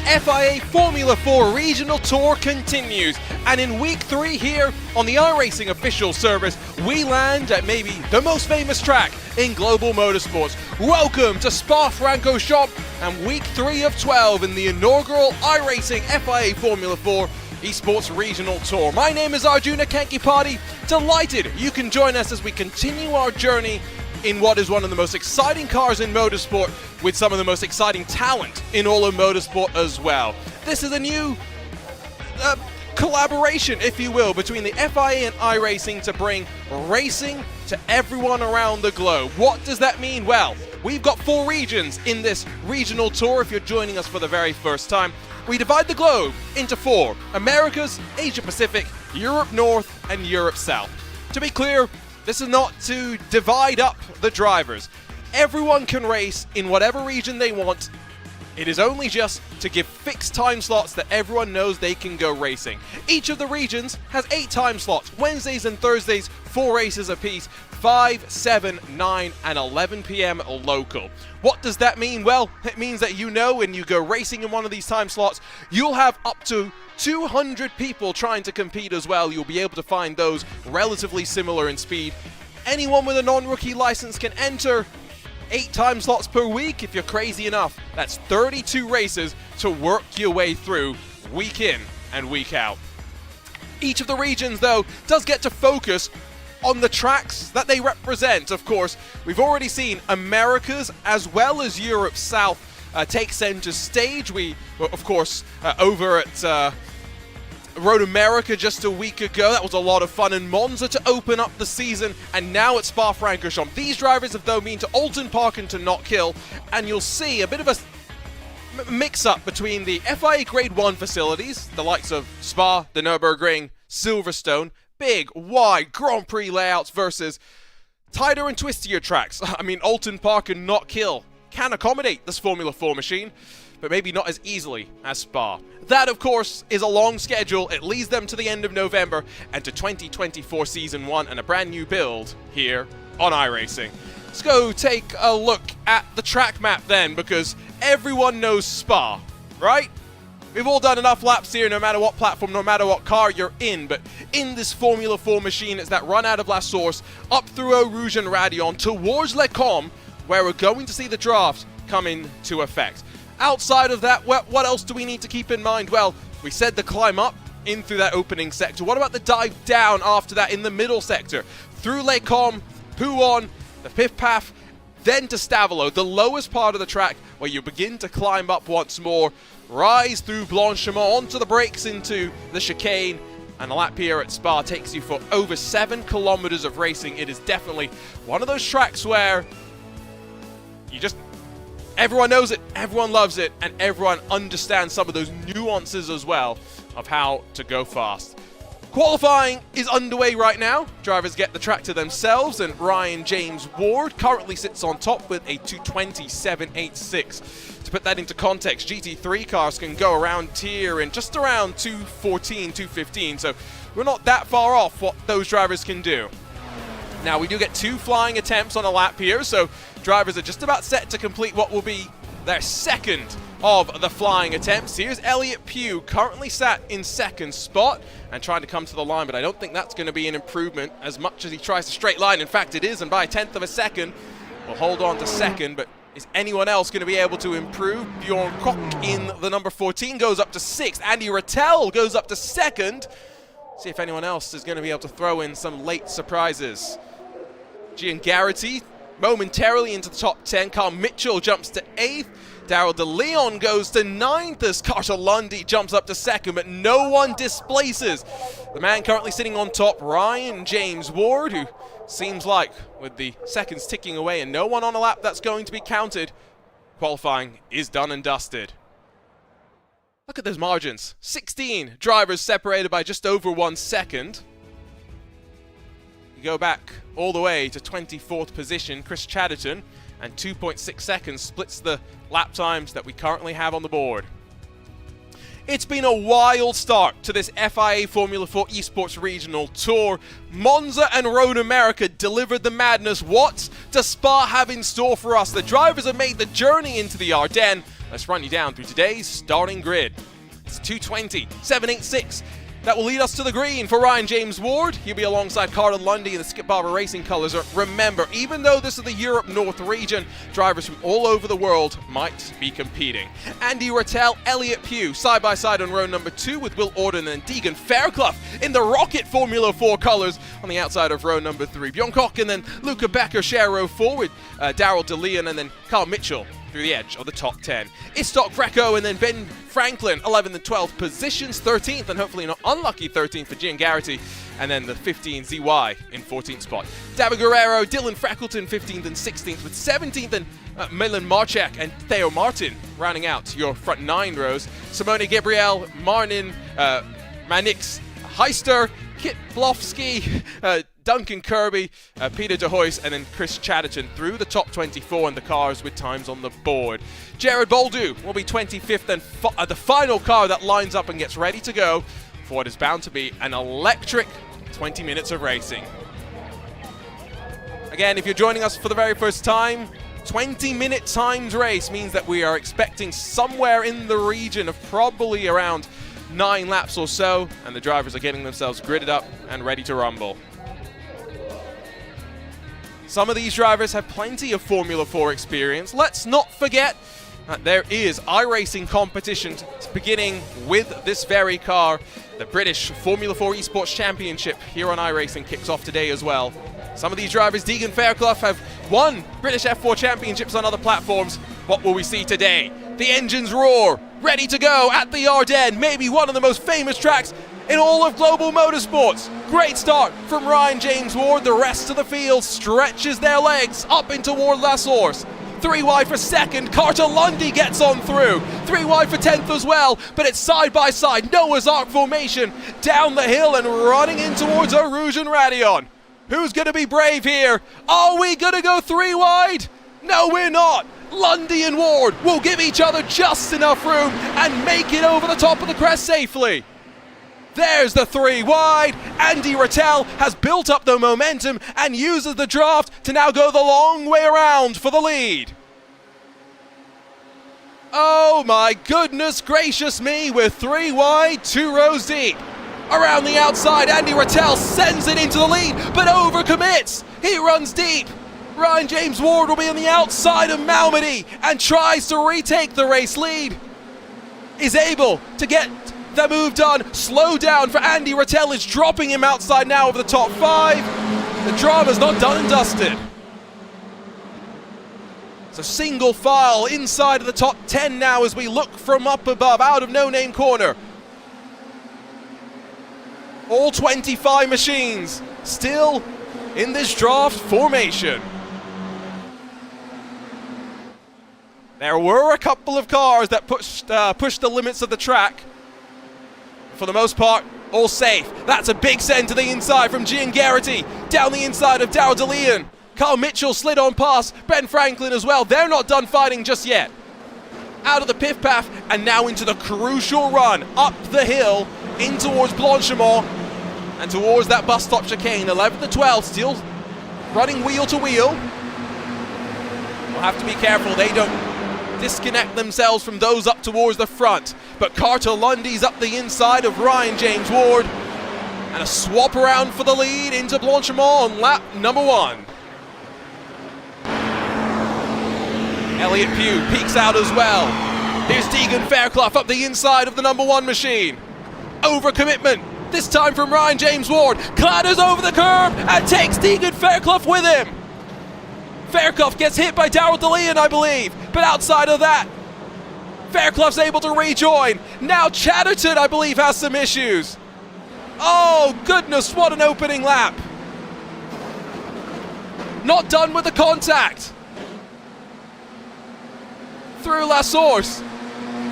FIA Formula 4 Regional Tour continues, and in week 3 here on the iRacing official service, we land at maybe the most famous track in global motorsports. Welcome to Spa-Francorchamps and week 3 of 12 in the inaugural iRacing FIA Formula 4 Esports Regional Tour. My name is Arjuna Kankipati. Delighted you can join us as we continue our journey in what is one of the most exciting cars in motorsport, with some of the most exciting talent in all of motorsport as well. This is a new collaboration, if you will, between the FIA and iRacing to bring racing to everyone around the globe. What does that mean? Well, we've got 4 regions in this regional tour. If you're joining us for the very first time, we divide the globe into 4: Americas, Asia Pacific, Europe North, and Europe South. To be clear, this is not to divide up the drivers. Everyone can race in whatever region they want. It is only just to give fixed time slots that everyone knows they can go racing. Each of the regions has 8 time slots, Wednesdays and Thursdays, 4 races apiece, 5, 7, 9, and 11 p.m. local. What does that mean? Well, it means that when you go racing in one of these time slots, you'll have up to 200 people trying to compete as well. You'll be able to find those relatively similar in speed. Anyone with a non-rookie license can enter. 8 time slots per week. If you're crazy enough, that's 32 races to work your way through week in and week out. Each of the regions, though, does get to focus on the tracks that they represent. Of course, we've already seen Americas as well as Europe South take center stage. We, of course, over at Road America just a week ago, that was a lot of fun, in Monza to open up the season, and now at Spa-Francorchamps. These drivers have though been to Alton Park and to Knockhill, and you'll see a bit of a mix-up between the FIA Grade 1 facilities, the likes of Spa, the Nürburgring, Silverstone, big, wide Grand Prix layouts, versus tighter and twistier tracks. I mean, Alton Park and Knockhill can accommodate this Formula 4 machine, but maybe not as easily as Spa. That, of course, is a long schedule. It leads them to the end of November and to 2024 Season 1 and a brand new build here on iRacing. Let's go take a look at the track map then, because everyone knows Spa, right? We've all done enough laps here, no matter what platform, no matter what car you're in, but in this Formula 4 machine, it's that run out of La Source, up through Eau Rouge and Radion, towards Les Combes, where we're going to see the draft come into effect. Outside of that, what else do we need to keep in mind? Well, we said the climb up in through that opening sector. What about the dive down after that in the middle sector? Through Les Combes, Pouhon, the Pif Paf, then to Stavelot, the lowest part of the track, where you begin to climb up once more, rise through Blanchimont, onto the brakes into the chicane, and a lap here at Spa takes you for over 7 kilometers of racing. It is definitely one of those tracks where everyone knows it, everyone loves it, and everyone understands some of those nuances as well of how to go fast. Qualifying is underway right now. Drivers get the track to themselves, and Ryan James Ward currently sits on top with a 2:27.86. To put that into context, GT3 cars can go around here in just around 2:14, 2:15, so we're not that far off what those drivers can do. Now, we do get 2 flying attempts on a lap here, so drivers are just about set to complete what will be their second of the flying attempts. Here's Elliott Pugh, currently sat in 2nd spot and trying to come to the line, but I don't think that's going to be an improvement as much as he tries to straight line. In fact, it is, and by 1/10 of a second, we'll hold on to 2nd, but is anyone else going to be able to improve? Bjorn Koch in the number 14 goes up to 6th. Andy Rattel goes up to 2nd. See if anyone else is going to be able to throw in some late surprises. Gian Garrity momentarily into the top 10. Carl Mitchell jumps to 8th. Daryl De Leon goes to 9th as Carter Lundy jumps up to 2nd, but no one displaces the man currently sitting on top, Ryan James Ward, who seems like, with the seconds ticking away and no one on a lap that's going to be counted, qualifying is done and dusted. Look at those margins. 16 drivers separated by just over 1 second. You go back all the way to 24th position, Chris Chatterton, and 2.6 seconds splits the lap times that we currently have on the board. It's been a wild start to this FIA Formula 4 Esports Regional Tour. Monza and Road America delivered the madness. What does Spa have in store for us? The drivers have made the journey into the Ardennes. Let's run you down through today's starting grid. It's 220, 786. That will lead us to the green for Ryan James Ward. He'll be alongside Carter Lundy in the Skip Barber Racing colours. Remember, even though this is the Europe North region, drivers from all over the world might be competing. Andy Rattel, Elliott Pugh, side by side on row number 2 with Will Orden and Deegan Fairclough in the Rocket Formula 4 colours on the outside of row number 3. Bjorn Koch and then Luca Becker share row 4 with Daryl DeLeon and then Carl Mitchell through the edge of the top 10. Istok Greco and then Ben Franklin, 11th and 12th positions, 13th and hopefully not unlucky 13th for Gian Garrity, and then the 15 ZY in 14th spot. David Guerrero, Dylan Freckleton, 15th and 16th, with 17th and Milan Marchak and Theo Martin rounding out your front 9 rows. Simone Gabriel, Marnin, Manix, Heister, Kit Blofsky, Duncan Kirby, Peter DeHoyce, and then Chris Chatterton through the top 24 in the cars with times on the board. Jared Boldu will be 25th and the final car that lines up and gets ready to go for what is bound to be an electric 20 minutes of racing. Again, if you're joining us for the very first time, 20-minute timed race means that we are expecting somewhere in the region of probably around 9 laps or so, and the drivers are getting themselves gridded up and ready to rumble. Some of these drivers have plenty of Formula 4 experience. Let's not forget that there is iRacing competition beginning with this very car. The British Formula 4 Esports Championship here on iRacing kicks off today as well. Some of these drivers, Deegan Fairclough, have won British F4 Championships on other platforms. What will we see today? The engines roar, ready to go at the Ardennes, maybe one of the most famous tracks in all of global motorsports. Great start from Ryan James Ward. The rest of the field stretches their legs up in toward La Source. 3 wide for second, Carter Lundy gets on through. 3 wide for 10th as well, but it's side by side, Noah's Ark formation, down the hill and running in towards Rouge and Radion. Who's gonna be brave here? Are we gonna go 3 wide? No, we're not. Lundy and Ward will give each other just enough room and make it over the top of the crest safely. There's the 3 wide. Andy Rattel has built up the momentum and uses the draft to now go the long way around for the lead. Oh my goodness gracious me, we're 3 wide, 2 rows deep. Around the outside, Andy Rattel sends it into the lead, but overcommits. He runs deep. Ryan James Ward will be on the outside of Malmedy and tries to retake the race lead. Is able to get the move done. Slow down for Andy Rattel, is dropping him outside now of the top 5. The drama's not done and dusted. It's a single file inside of the top 10 now as we look from up above out of No Name Corner. All 25 machines still in this draft formation. There were a couple of cars that pushed the limits of the track. For the most part, all safe. That's a big send to the inside from Gian Garrity. Down the inside of Daryl DeLeon. Carl Mitchell slid on past. Ben Franklin as well. They're not done fighting just yet. Out of the piff path and now into the crucial run up the hill in towards Blanchimont and towards that bus stop chicane. 11th to 12th still running wheel to wheel. We'll have to be careful they don't disconnect themselves from those up towards the front. But Carter Lundy's up the inside of Ryan James Ward. And a swap around for the lead into Blanchimont on lap number 1. Elliott Pugh peeks out as well. Here's Deegan Fairclough up the inside of the number 1 machine. Overcommitment, this time from Ryan James Ward. Clatters over the curb and takes Deegan Fairclough with him. Fairclough gets hit by Daryl DeLeon, I believe, but outside of that, Fairclough's able to rejoin. Now Chatterton, I believe, has some issues. Oh, goodness, what an opening lap. Not done with the contact. Through La Source.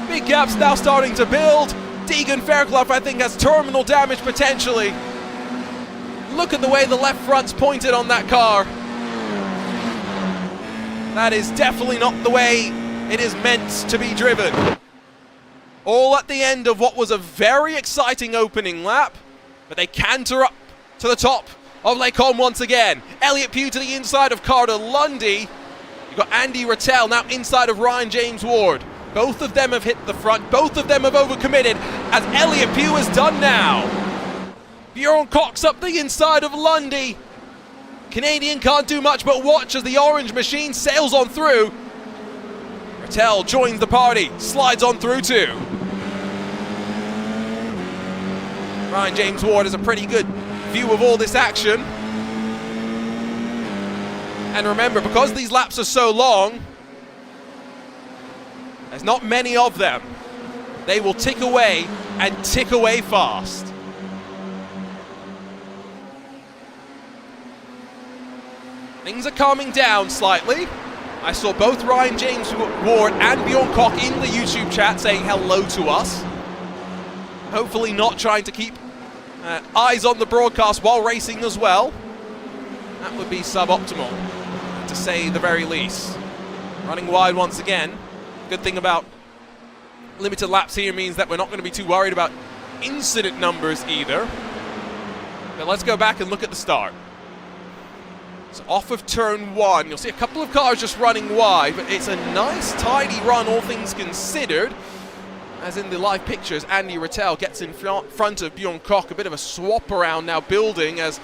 Big gaps now starting to build. Deegan Fairclough, I think, has terminal damage potentially. Look at the way the left front's pointed on that car. That is definitely not the way it is meant to be driven. All at the end of what was a very exciting opening lap, but they canter up to the top of Les Combes once again. Elliott Pugh to the inside of Carter Lundy. You've got Andy Rattel now inside of Ryan James Ward. Both of them have hit the front. Both of them have overcommitted, as Elliott Pugh has done now. Bjorn Cox up the inside of Lundy. Canadian can't do much but watch as the orange machine sails on through. Rattel joins the party, slides on through too. Ryan James Ward has a pretty good view of all this action. And remember, because these laps are so long, there's not many of them. They will tick away and tick away fast. Things are calming down slightly. I saw both Ryan James Ward and Bjorn Koch in the YouTube chat saying hello to us. Hopefully not trying to keep eyes on the broadcast while racing as well. That would be suboptimal, to say the very least. Running wide once again. Good thing about limited laps here means that we're not going to be too worried about incident numbers either. But let's go back and look at the start. So off of turn 1, you'll see a couple of cars just running wide, but it's a nice, tidy run, all things considered. As in the live pictures, Andy Rattel gets in front of Bjorn Koch. A bit of a swap around now building as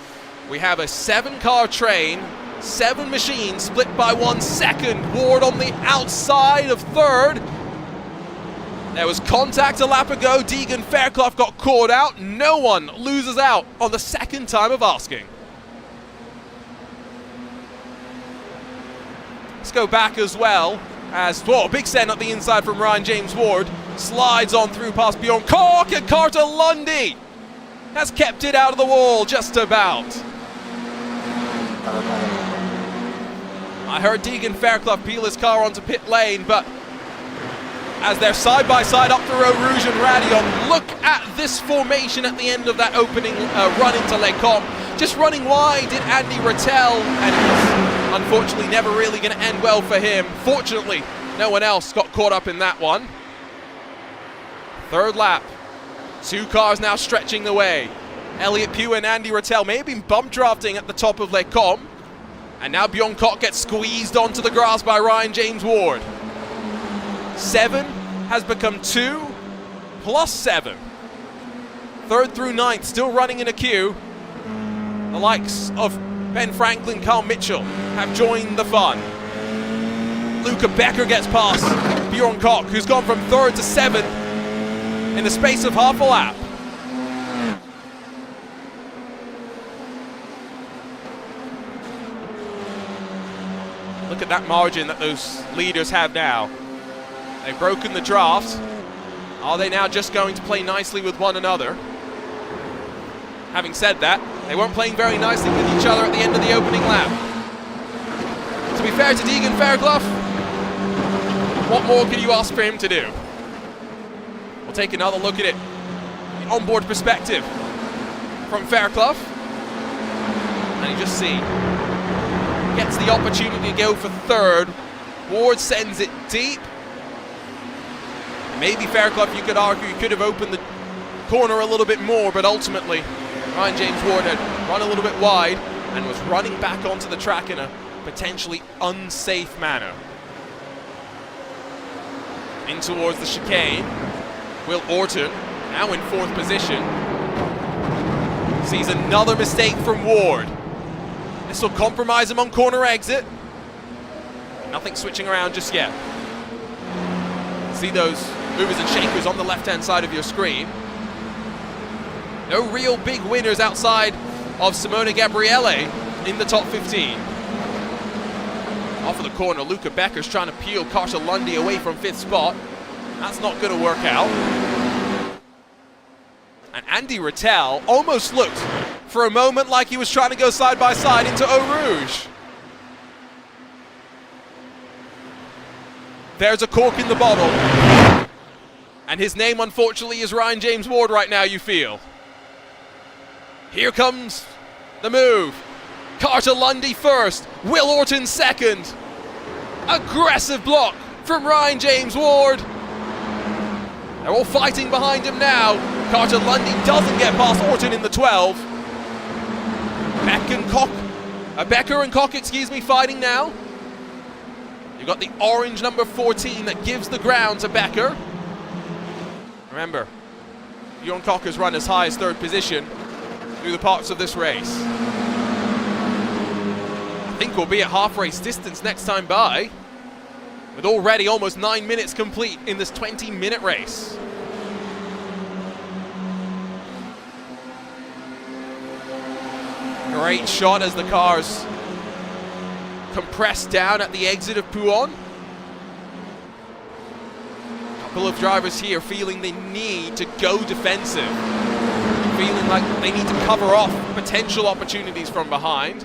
we have a 7-car train, 7 machines split by 1 second. Ward on the outside of third. There was contact a lap ago. Deegan Fairclough got caught out. No one loses out on the second time of asking. Let's go back as well as, whoa, big send up the inside from Ryan James Ward. Slides on through past Bjorn Koch, and Carter Lundy has kept it out of the wall just about. I heard Deegan Fairclough peel his car onto pit lane, but as they're side by side up the Eau Rouge and Radion, look at this formation at the end of that opening run into Les Combes. Just running wide did Andy Rattel, and it was unfortunately never really going to end well for him. Fortunately, no one else got caught up in that one. Third lap, 2 cars now stretching the way. Elliott Pugh and Andy Rattel may have been bump drafting at the top of Les Combes. And now Bjorn Koch gets squeezed onto the grass by Ryan James Ward. 7 has become 2 plus 7. 3rd through 9th still running in a queue. The likes of Ben Franklin, Carl Mitchell have joined the fun. Luca Becker gets past Bjorn Koch, who's gone from 3rd to 7th in the space of half a lap. Look at that margin that those leaders have now. They've broken the draft. Are they now just going to play nicely with one another? Having said that, they weren't playing very nicely with each other at the end of the opening lap. To be fair to Deegan Fairclough, what more can you ask for him to do? We'll take another look at it, the onboard perspective from Fairclough. And you just see, gets the opportunity to go for 3rd. Ward sends it deep. Maybe Fairclough, you could argue, could have opened the corner a little bit more, but ultimately Ryan James Ward had run a little bit wide and was running back onto the track in a potentially unsafe manner. In towards the chicane, Will Orton, now in 4th position, sees another mistake from Ward. This will compromise him on corner exit. Nothing switching around just yet. See those movers and shakers on the left-hand side of your screen. No real big winners outside of Simona Gabriele in the top 15. Off of the corner, Luca Becker's trying to peel Carter Lundy away from 5th spot. That's not going to work out. And Andy Rattel almost looked for a moment like he was trying to go side by side into Eau Rouge. There's a cork in the bottle. And his name, unfortunately, is Ryan James Ward right now, you feel. Here comes the move. Carter Lundy first, Will Orton second. Aggressive block from Ryan James Ward. They're all fighting behind him now. Carter Lundy doesn't get past Orton in the 12. Becker and Koch, fighting now. You've got the orange number 14 that gives the ground to Becker. Remember, Bjorn Koch has run as high as 3rd position through the parts of this race. I think we'll be at half race distance next time by, with already almost 9 minutes complete in this 20-minute race. Great shot as the cars compress down at the exit of Pouhon. A couple of drivers here feeling they need to go defensive, feeling like they need to cover off potential opportunities from behind.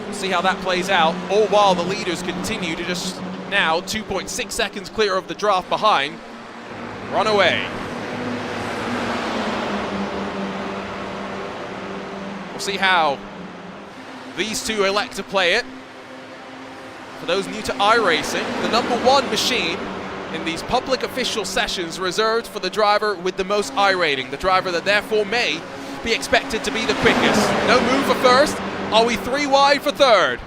We'll see how that plays out, all while the leaders continue to just now 2.6 seconds clear of the draft behind run away. We'll see how these two elect to play it. For those new to iRacing, the number 1 machine in these public official sessions reserved for the driver with the most I rating, the driver that therefore may be expected to be the quickest. No move for first. Are we 3 wide for third?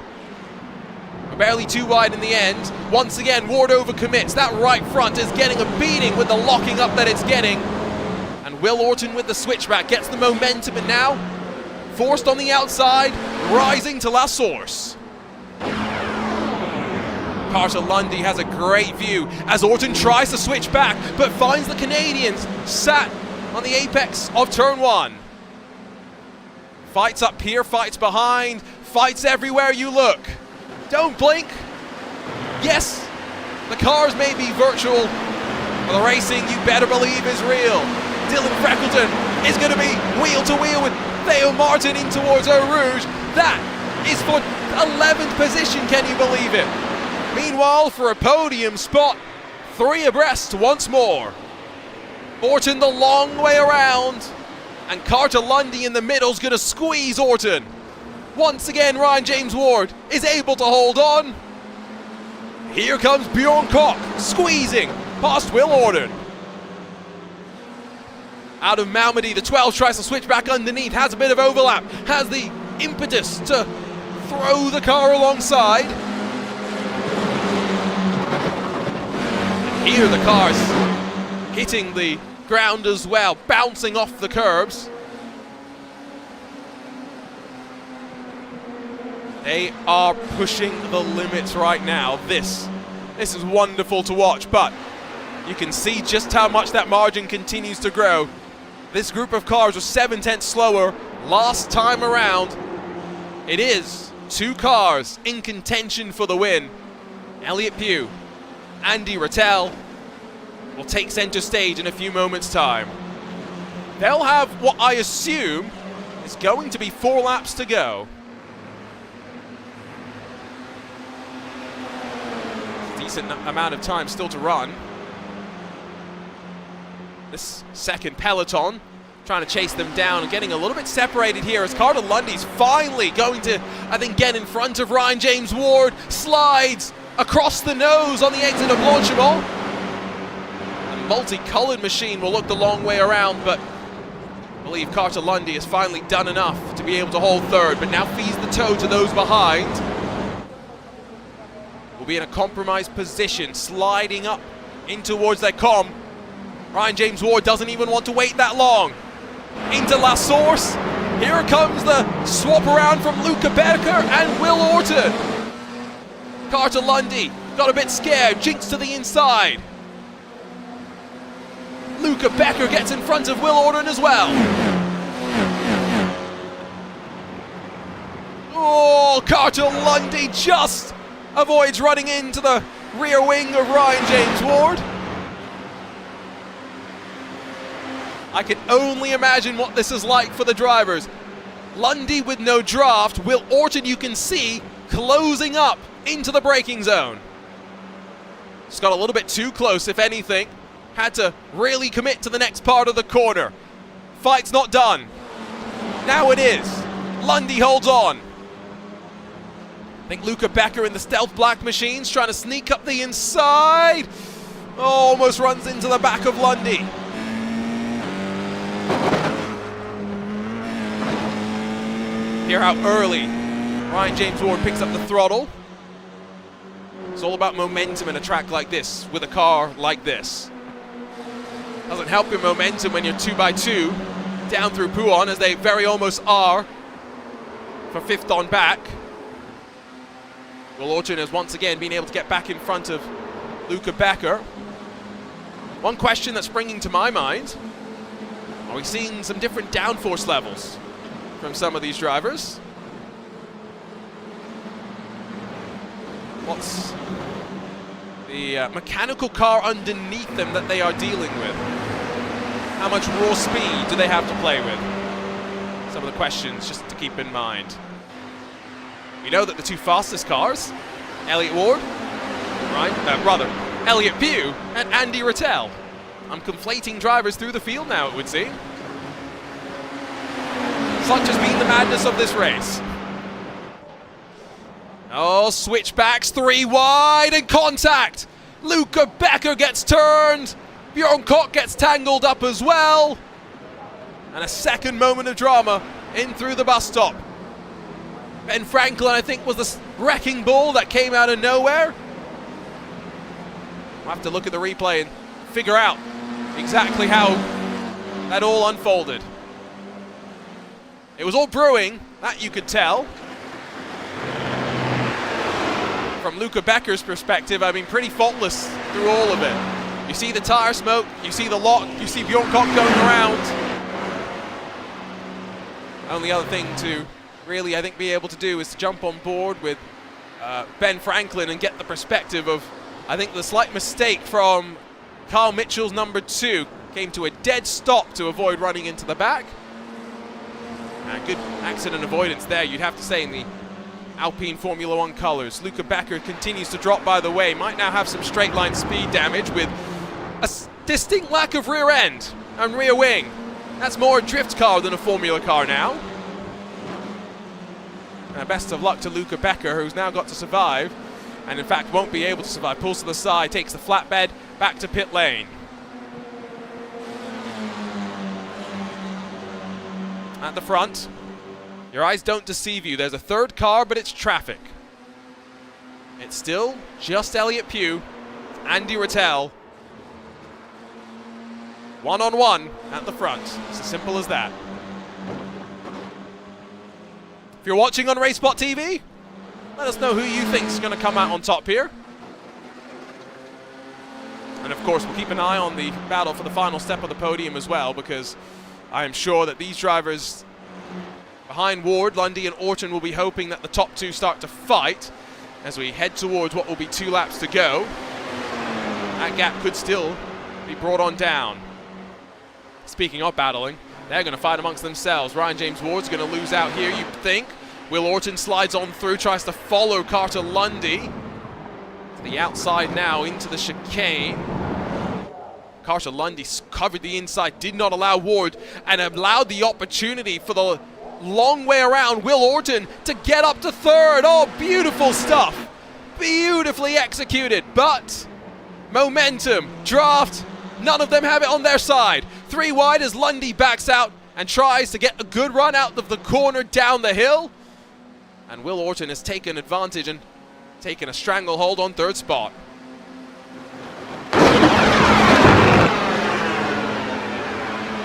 We're barely 2 wide in the end. Once again, Ward overcommits. That right front is getting a beating with the locking up that it's getting. And Will Orton with the switchback gets the momentum, and now forced on the outside, rising to La Source. Carter Lundy has a great view as Orton tries to switch back, but finds the Canadians sat on the apex of turn 1. Fights up here, fights behind, fights everywhere you look. Don't blink. Yes, the cars may be virtual, but the racing, you better believe, is real. Dylan Freckleton is going to be wheel to wheel with Theo Martin in towards Eau Rouge. That is for 11th position, can you believe it? Meanwhile, for a podium spot, 3 abreast once more. Orton the long way around, and Carter Lundy in the middle is going to squeeze Orton. Once again, Ryan James Ward is able to hold on. Here comes Bjorn Koch, squeezing past Will Orton. Out of Malmedy, the 12 tries to switch back underneath, has a bit of overlap, has the impetus to throw the car alongside. Here the cars hitting the ground as well, bouncing off the curbs. They are pushing the limits right now. This is wonderful to watch, but you can see just how much that margin continues to grow. This group of cars was 7/10 slower last time around. It is 2 cars in contention for the win. Elliott Pugh, Andy Rattel will take center stage in a few moments' time. They'll have what I assume is going to be 4 laps to go. Decent amount of time still to run. This second peloton trying to chase them down and getting a little bit separated here as Carter Lundy's finally going to, I think, get in front of Ryan James Ward. Slides across the nose on the exit of Blanchimont. The multicolored machine will look the long way around, but I believe Carter Lundy has finally done enough to be able to hold third, but now feeds the toe to those behind. Will be in a compromised position, sliding up in towards their com. Ryan James Ward doesn't even want to wait that long. Into La Source. Here comes the swap around from Luca Becker and Will Orton. Carter Lundy got a bit scared, jinks to the inside. Luca Becker gets in front of Will Orton as well. Oh, Carter Lundy just avoids running into the rear wing of Ryan James Ward. I can only imagine what this is like for the drivers. Lundy with no draft, Will Orton, you can see, closing up into the braking zone. Just got a little bit too close, if anything. Had to really commit to the next part of the corner. Fight's not done. Now it is. Lundy holds on. I think Luca Becker in the stealth black machines trying to sneak up the inside. Oh, almost runs into the back of Lundy. Hear how early Ryan James Ward picks up the throttle. It's all about momentum in a track like this, with a car like this. Doesn't help your momentum when you're 2x2 down through Pouhon, as they very almost are for 5th on back. Will Orton has once again been able to get back in front of Luca Becker. One question that's springing to my mind, are we seeing some different downforce levels from some of these drivers? What's the mechanical car underneath them that they are dealing with? How much raw speed do they have to play with? Some of the questions just to keep in mind. We know that the 2 fastest cars, Elliott Ward, Elliott Pugh and Andy Rattel. I'm conflating drivers through the field now, it would seem. Such has been the madness of this race. Oh, switchbacks, 3 wide and contact. Luca Becker gets turned. Bjorn Koch gets tangled up as well. And a second moment of drama in through the bus stop. Ben Franklin, I think, was the wrecking ball that came out of nowhere. We'll have to look at the replay and figure out exactly how that all unfolded. It was all brewing, that you could tell. From Luca Becker's perspective, I mean, pretty faultless through all of it. You see the tire smoke, you see the lock, you see Bjorn Koch going around. Only other thing to really, I think, be able to do is to jump on board with Ben Franklin and get the perspective of, I think, the slight mistake from Carl Mitchell's number 2 came to a dead stop to avoid running into the back. Good accident avoidance there, you'd have to say, in the Alpine Formula 1 colours. Luca Becker continues to drop, by the way, might now have some straight line speed damage with a distinct lack of rear end and rear wing. That's more a drift car than a Formula car now. Best of luck to Luca Becker, who's now got to survive, and in fact won't be able to survive. Pulls to the side, takes the flatbed, back to pit lane. At the front, your eyes don't deceive you. There's a 3rd car, but it's traffic. It's still just Elliott Pugh, Andy Rattel. 1-on-1 at the front. It's as simple as that. If you're watching on RaceSpotTV, let us know who you think is going to come out on top here. And of course, we'll keep an eye on the battle for the final step of the podium as well, because I am sure that these drivers behind Ward, Lundy and Orton will be hoping that the top 2 start to fight as we head towards what will be 2 laps to go. That gap could still be brought on down. Speaking of battling, they're going to fight amongst themselves. Ryan James Ward's going to lose out here, you'd think. Will Orton slides on through, tries to follow Carter Lundy to the outside now into the chicane. Carter Lundy covered the inside, did not allow Ward, and allowed the opportunity for the long way around Will Orton to get up to 3rd. Oh, beautiful stuff. Beautifully executed, but momentum, draft, none of them have it on their side. 3 wide as Lundy backs out and tries to get a good run out of the corner down the hill. And Will Orton has taken advantage and taken a stranglehold on 3rd spot.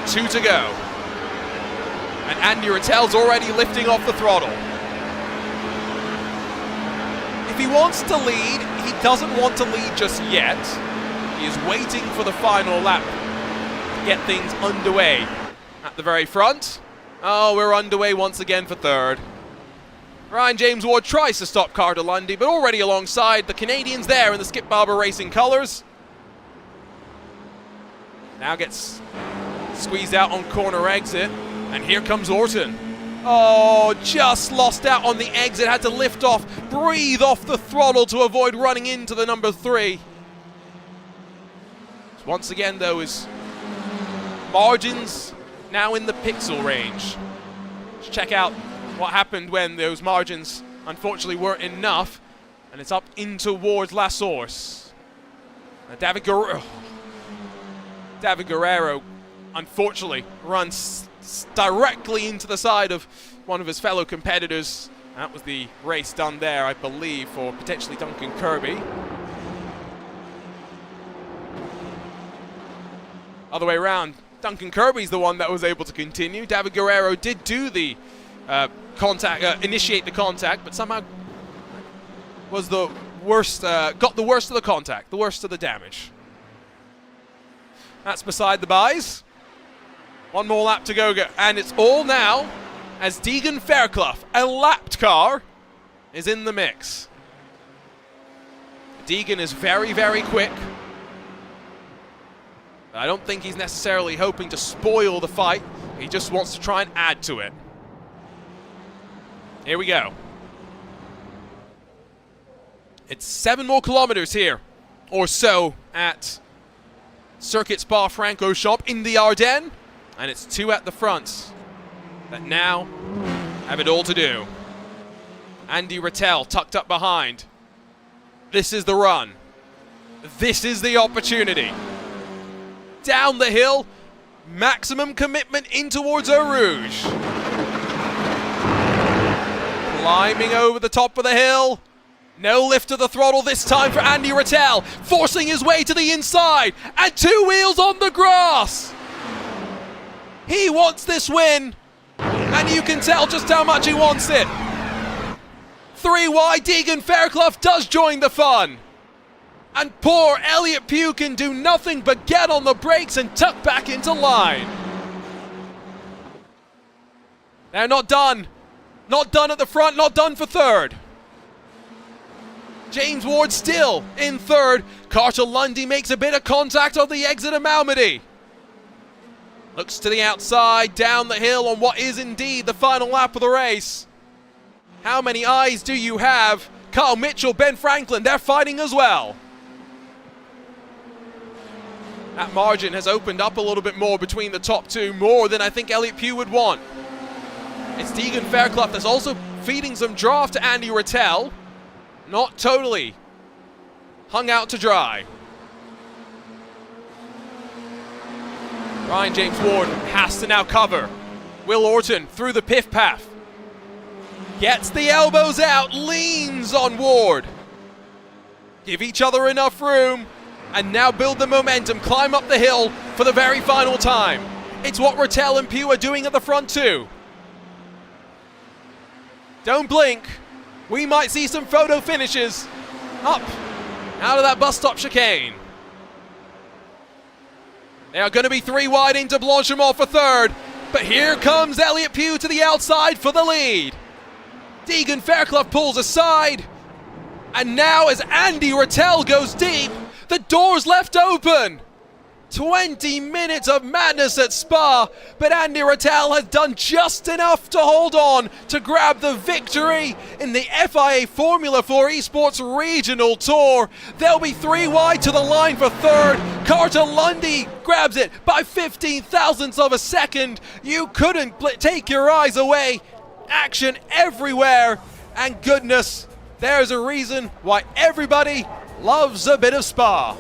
Two to go. And Andy Rattel's already lifting off the throttle. If he wants to lead, he doesn't want to lead just yet. He is waiting for the final lap to get things underway. At the very front. Oh, we're underway once again for 3rd. Ryan James Ward tries to stop Carter Lundy, but already alongside the Canadians there in the Skip Barber Racing colours. Now gets squeezed out on corner exit, and here comes Orton. Oh, just lost out on the exit, had to lift off, breathe off the throttle to avoid running into the number 3. Once again, though, his margins now in the pixel range. Let's check out what happened when those margins unfortunately weren't enough, and it's up in towards La Source. David Guerrero unfortunately runs directly into the side of one of his fellow competitors. That was the race done there, I believe, for potentially Duncan Kirby. Other way around, Duncan Kirby's the one that was able to continue. David Guerrero did do the initiate the contact, but somehow was the worst, got the worst of the contact, the worst of the damage. That's beside the buys. One more lap to go, and it's all now as Deegan Fairclough, a lapped car, is in the mix. Deegan is very, very quick. I don't think he's necessarily hoping to spoil the fight. He just wants to try and add to it. Here we go. It's 7 more kilometers here, or so, at Circuit Spa-Francorchamps in the Ardennes. And it's 2 at the front that now have it all to do. Andy Rattel tucked up behind. This is the run. This is the opportunity. Down the hill, maximum commitment in towards Eau Rouge. Climbing over the top of the hill. No lift of the throttle this time for Andy Rattel, forcing his way to the inside, and 2 wheels on the grass. He wants this win, and you can tell just how much he wants it. 3 wide, Deegan Fairclough does join the fun. And poor Elliott Pugh can do nothing but get on the brakes and tuck back into line. They're not done. Not done at the front, not done for third. James Ward still in third. Carter Lundy makes a bit of contact on the exit of Malmedy. Looks to the outside, down the hill on what is indeed the final lap of the race. How many eyes do you have? Kyle Mitchell, Ben Franklin, they're fighting as well. That margin has opened up a little bit more between the top 2, more than I think Elliott Pugh would want. It's Deegan Fairclough that's also feeding some draft to Andy Rattel. Not totally hung out to dry. Ryan James Ward has to now cover. Will Orton through the piff path. Gets the elbows out, leans on Ward. Give each other enough room, and now build the momentum, climb up the hill for the very final time. It's what Rattel and Pugh are doing at the front too. Don't blink. We might see some photo finishes. Up, out of that bus stop chicane. They are going to be 3 wide into Blanchimont for third, but here comes Elliott Pugh to the outside for the lead. Deegan Fairclough pulls aside, and now as Andy Rattel goes deep, the door's left open. 20 minutes of madness at Spa, but Andy Rattel has done just enough to hold on to grab the victory in the FIA Formula 4 Esports Regional Tour. They'll be 3 wide to the line for third. Carter Lundy grabs it by 15 thousandths of a second. You couldn't take your eyes away. Action everywhere, and goodness, there's a reason why everybody loves a bit of Spa.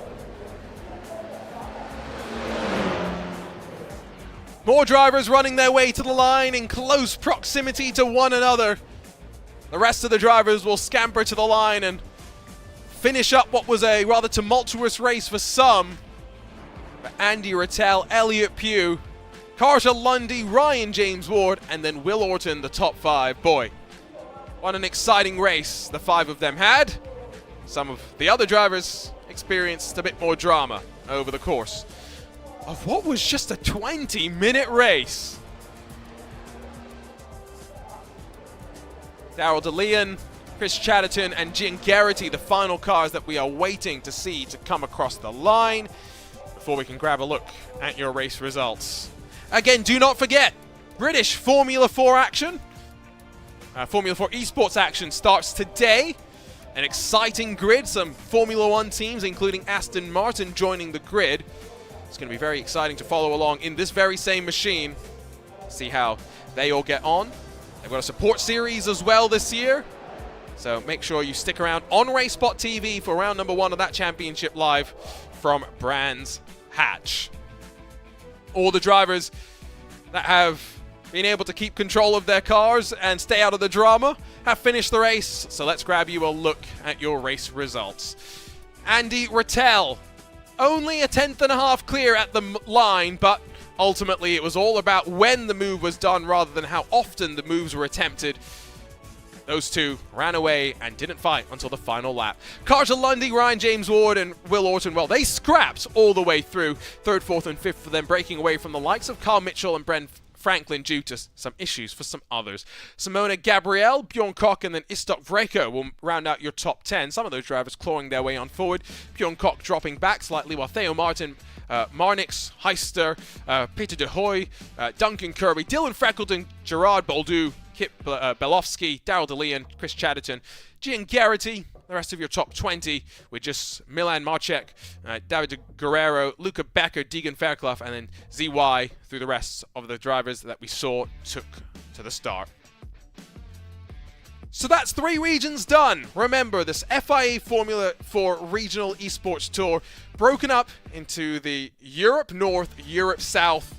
More drivers running their way to the line in close proximity to one another. The rest of the drivers will scamper to the line and finish up what was a rather tumultuous race for some. But Andy Rattel, Elliott Pugh, Carter Lundy, Ryan James Ward, and then Will Orton, the top 5. Boy, what an exciting race the 5 of them had. Some of the other drivers experienced a bit more drama over the course of what was just a 20-minute race. Darrell DeLeon, Chris Chatterton, and Jim Garrity, the final cars that we are waiting to see to come across the line before we can grab a look at your race results. Again, do not forget, British Formula 4 action. Formula 4 Esports action starts today. An exciting grid, some Formula 1 teams, including Aston Martin, joining the grid. It's going to be very exciting to follow along in this very same machine. See how they all get on. They've got a support series as well this year. So make sure you stick around on RaceSpotTV for round number 1 of that championship live from Brands Hatch. All the drivers that have been able to keep control of their cars and stay out of the drama have finished the race. So let's grab you a look at your race results. Andy Rattel Only a tenth and a half clear at the line, but ultimately it was all about when the move was done rather than how often the moves were attempted. Those two ran away and didn't fight until the final lap. Carter Lundy, Ryan James Ward, and Will Orton, well, they scrapped all the way through. Third, fourth, and fifth for them, breaking away from the likes of Carl Mitchell and Bren Franklin due to some issues for some others. Simona Gabrielle, Bjorn Koch, and then Istok Vreko will round out your top 10. Some of those drivers clawing their way on forward. Bjorn Koch dropping back slightly, while Theo Martin, Marnix, Heister, Peter De Hoy, Duncan Kirby, Dylan Freckleton, Gerard Boldu, Kip Belofsky, Daryl DeLeon, Chris Chatterton, Gian Garrity, the rest of your top 20 with just Milan Marcek, David Guerrero, Luca Becker, Deegan Fairclough, and then ZY through the rest of the drivers that we saw took to the start. So that's 3 regions done. Remember, this FIA Formula 4 Regional Esports Tour broken up into the Europe North, Europe South,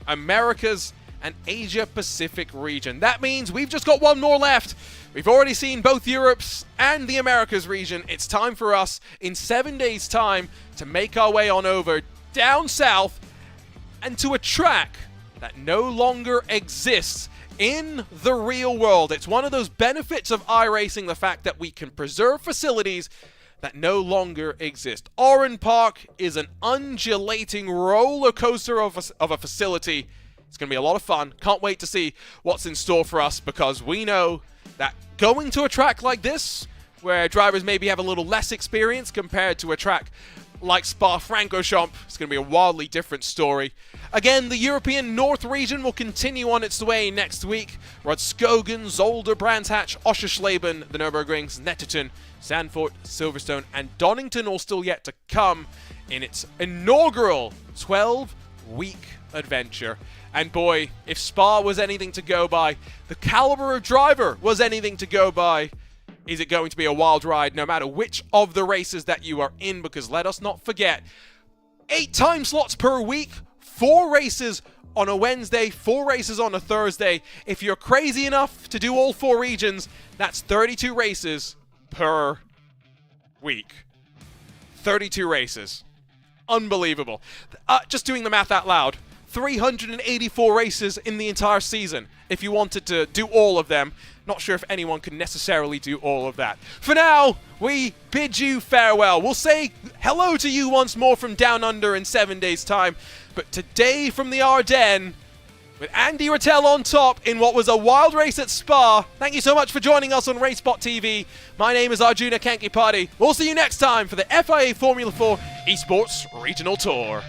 Americas, and Asia Pacific region. That means we've just got one more left. We've already seen both Europe's and the Americas region. It's time for us in 7 days' time to make our way on over down south and to a track that no longer exists in the real world. It's one of those benefits of iRacing, the fact that we can preserve facilities that no longer exist. Oran Park is an undulating roller coaster of a facility. It's going to be a lot of fun. Can't wait to see what's in store for us, because we know that going to a track like this, where drivers maybe have a little less experience compared to a track like Spa-Francorchamps, it's going to be a wildly different story. Again, the European North region will continue on its way next week. Rodskogen, Zolder, Brands Hatch, Oschersleben, the Nürburgrings, Netterton, Sandford, Silverstone, and Donington all still yet to come in its inaugural 12-week adventure. And boy, if Spa was anything to go by, the caliber of driver was anything to go by, is it going to be a wild ride no matter which of the races that you are in? Because let us not forget, 8 time slots per week, 4 races on a Wednesday, 4 races on a Thursday. If you're crazy enough to do all 4 regions, that's 32 races per week. 32 races. Unbelievable. Just doing the math out loud. 384 races in the entire season if you wanted to do all of them. Not sure if anyone could necessarily do all of that. For now, we bid you farewell. We'll say hello to you once more from Down Under in 7 days' time. But today from the Ardennes, with Andy Rattel on top in what was a wild race at Spa. Thank you so much for joining us on RaceSpotTV. My name is Arjuna Kankipati. We'll see you next time for the FIA Formula 4 Esports Regional Tour.